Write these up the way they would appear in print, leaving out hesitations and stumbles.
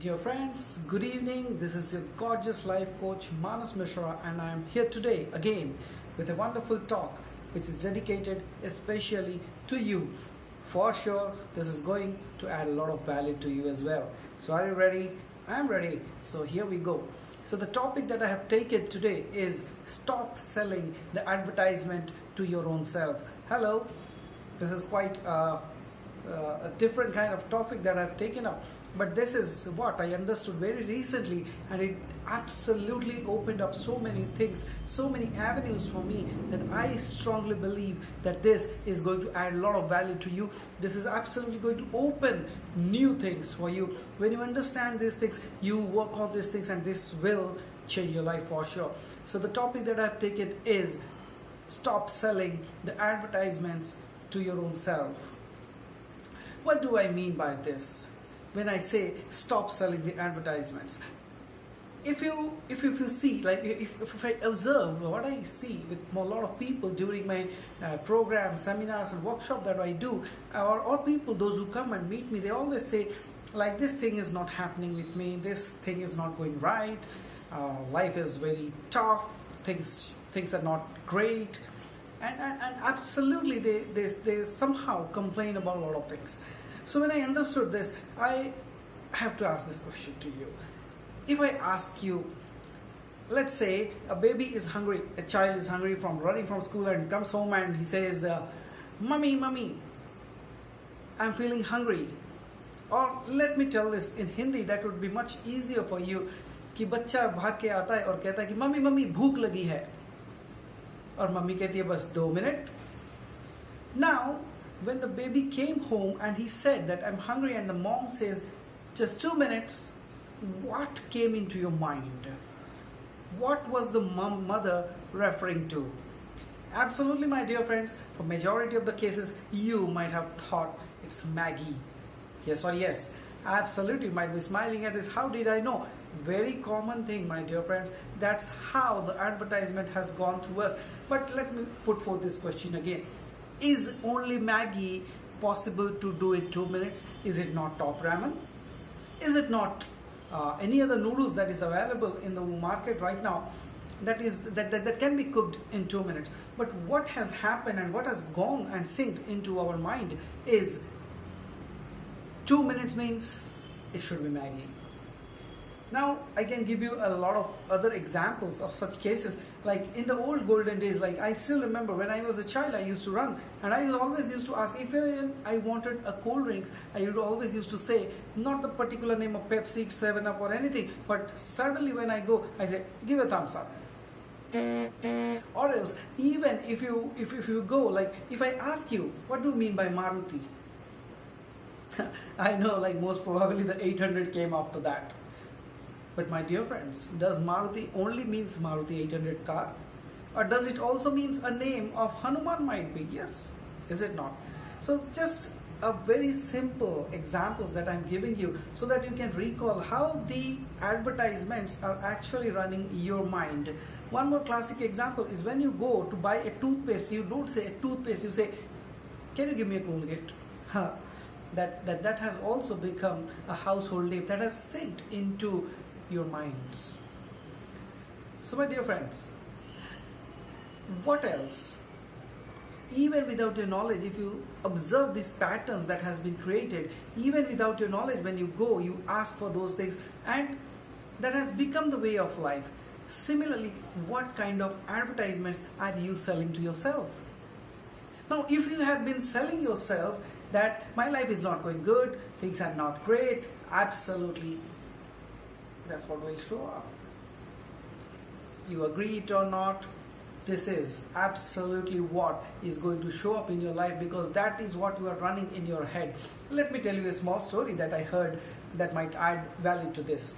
Dear friends, good evening. This is your gorgeous life coach Manas Mishra, and I am here today again with a wonderful talk which is dedicated especially to you. For sure, this is going to add a lot of value to you as well. So, are you ready? I am ready. So, here we go. So, the topic that I have taken today is stop selling the advertisement to your own self. Hello, this is quite a different kind of topic that I've taken up, but this is what I understood very recently, and it absolutely opened up so many things, so many avenues for me, that I strongly believe that this is going to add a lot of value to you. This is absolutely going to open new things for you. When you understand these things, you work on these things, and this will change your life for sure. So the topic that I've taken is stop selling the advertisements to your own self. What do I mean by this when I say stop selling the advertisements? If you see, like if I observe what I see with a lot of people during my programs, seminars and workshops that I do, or people, those who come and meet me, they always say, like, this thing is not happening with me, this thing is not going right, life is very tough, things are not great. And absolutely they somehow complain about a lot of things. So when I understood this, I have to ask this question to you. If I ask you, let's say a baby is hungry, a child is hungry from running from school and comes home and he says, Mummy, I'm feeling hungry. Or let me tell this in Hindi, that would be much easier for you. कि बच्चा भाग के आता है और कहता है कि मम्मी भूख लगी है, और मम्मी कहती है बस 2 minutes. Now, when the baby came home and he said that I'm hungry, and the mom says just 2 minutes, what came into your mind? What was the mother referring to? Absolutely, my dear friends, for majority of the cases, you might have thought it's Maggie. Yes or yes? Absolutely, you might be smiling at this. How did I know? Very common thing, my dear friends. That's how the advertisement has gone through us. But let me put forth this question again. Is only Maggie possible to do in 2 minutes? Is it not Top Ramen? Is it not any other noodles that is available in the market right now that can be cooked in 2 minutes? But what has happened and what has gone and synced into our mind is 2 minutes means it should be Maggie. Now, I can give you a lot of other examples of such cases. Like in the old golden days, like I still remember when I was a child, I used to run, and I always used to ask if I wanted a cold drinks. I would always used to say not the particular name of Pepsi, 7-Up or anything, but suddenly when I go, I say give a thumbs up. Or else, even if you go, like if I ask you what do you mean by Maruti, I know, like most probably the 800 came after that. But my dear friends, does Maruti only means Maruti 800 car? Or does it also means a name of Hanuman might be? Yes. Is it not? So just a very simple examples that I'm giving you so that you can recall how the advertisements are actually running your mind. One more classic example is when you go to buy a toothpaste, you don't say a toothpaste, you say, can you give me a Colgate? That has also become a household name that has synced into your minds. So my dear friends, what else? Even without your knowledge, if you observe these patterns that has been created, even without your knowledge, when you go, you ask for those things, and that has become the way of life. Similarly, what kind of advertisements are you selling to yourself? Now, if you have been selling yourself that my life is not going good, things are not great, absolutely, that's what will show up. You agree it or not, this is absolutely what is going to show up in your life, because that is what you are running in your head. Let me tell you a small story that I heard that might add value to this.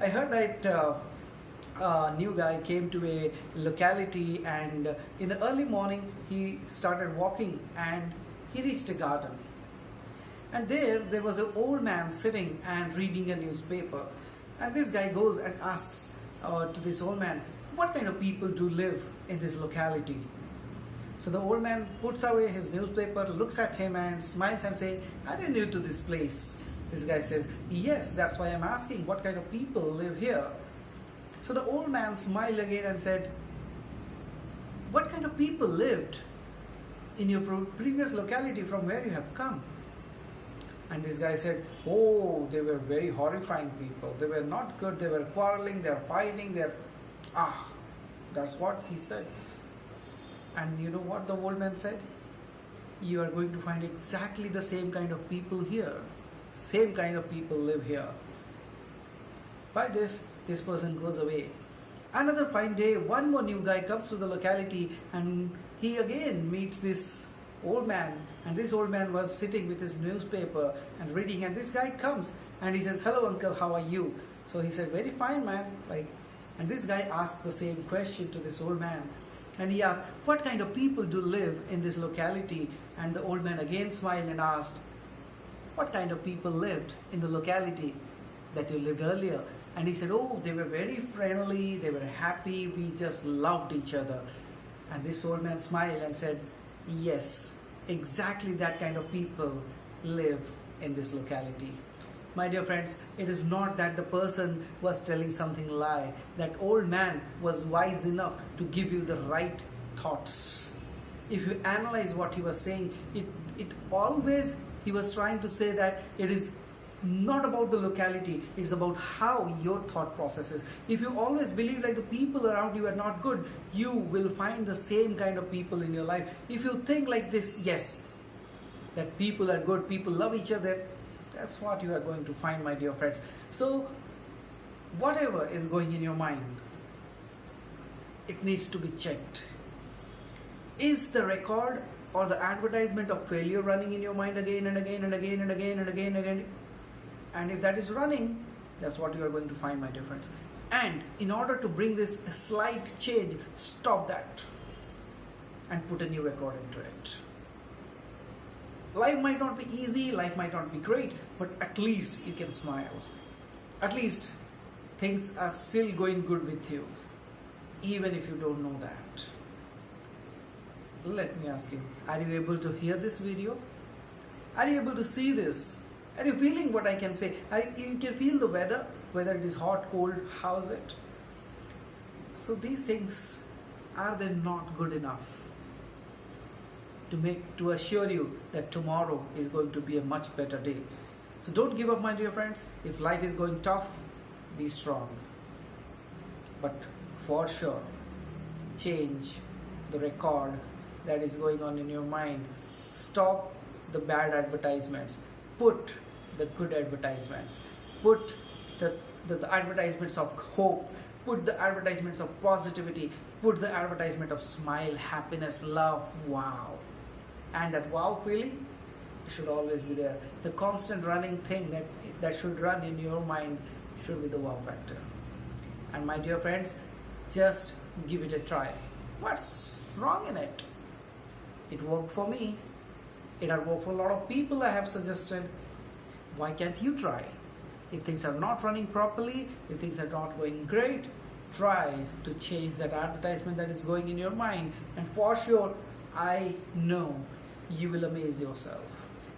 I heard that a new guy came to a locality, and in the early morning he started walking and he reached a garden. And there was an old man sitting and reading a newspaper. And this guy goes and asks to this old man, what kind of people do live in this locality? So the old man puts away his newspaper, looks at him and smiles and says, are you new to this place? This guy says, yes, that's why I'm asking what kind of people live here. So the old man smiled again and said, what kind of people lived in your previous locality from where you have come? And this guy said, oh, they were very horrifying people. They were not good. They were quarreling. They were fighting. That's what he said. And you know what the old man said? You are going to find exactly the same kind of people here. Same kind of people live here. By this person goes away. Another fine day, one more new guy comes to the locality and he again meets this old man. And this old man was sitting with his newspaper and reading. And this guy comes and he says, hello uncle, how are you? So he said, very fine man. And this guy asks the same question to this old man. And he asked, what kind of people do live in this locality? And the old man again smiled and asked, what kind of people lived in the locality that you lived earlier? And he said, oh, they were very friendly, they were happy, we just loved each other. And this old man smiled and said, yes, exactly that kind of people live in this locality. My dear friends, it is not that the person was telling something lie. That old man was wise enough to give you the right thoughts. If you analyze what he was saying, it always, he was trying to say that it is not about the locality, it's about how your thought process is. If you always believe like the people around you are not good, you will find the same kind of people in your life. If you think like this, yes, that people are good, people love each other, that's what you are going to find, my dear friends. So, whatever is going in your mind, it needs to be checked. Is the record or the advertisement of failure running in your mind again and again and again and again and again and again? And if that is running, that's what you are going to find, my dear friends. And in order to bring this a slight change, stop that and put a new record into it. Life might not be easy, life might not be great, but at least you can smile. At least things are still going good with you, even if you don't know that. Let me ask you, are you able to hear this video? Are you able to see this? Are you feeling what I can say? You can feel the weather, whether it is hot, cold, how is it? So these things, are they not good enough to assure you that tomorrow is going to be a much better day? So don't give up, my dear friends. If life is going tough, be strong. But for sure, change the record that is going on in your mind. Stop the bad advertisements. Put the good advertisements. Put the advertisements of hope. Put the advertisements of positivity. Put the advertisement of smile, happiness, love, wow. And that wow feeling should always be there. The constant running thing that should run in your mind should be the wow factor. And my dear friends, just give it a try. What's wrong in it? It worked for me. It has worked for a lot of people I have suggested. Why can't you try? If things are not running properly, if things are not going great, try to change that advertisement that is going in your mind. And for sure, I know you will amaze yourself.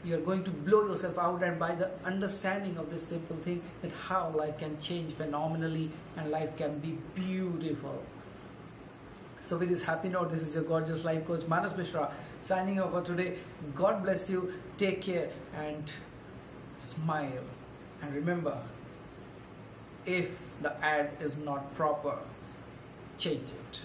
You are going to blow yourself out, and by the understanding of this simple thing, that how life can change phenomenally and life can be beautiful. So with this happy note, this is your gorgeous life coach Manas Mishra signing off for today. God bless you. Take care and smile. And remember, if the ad is not proper, change it.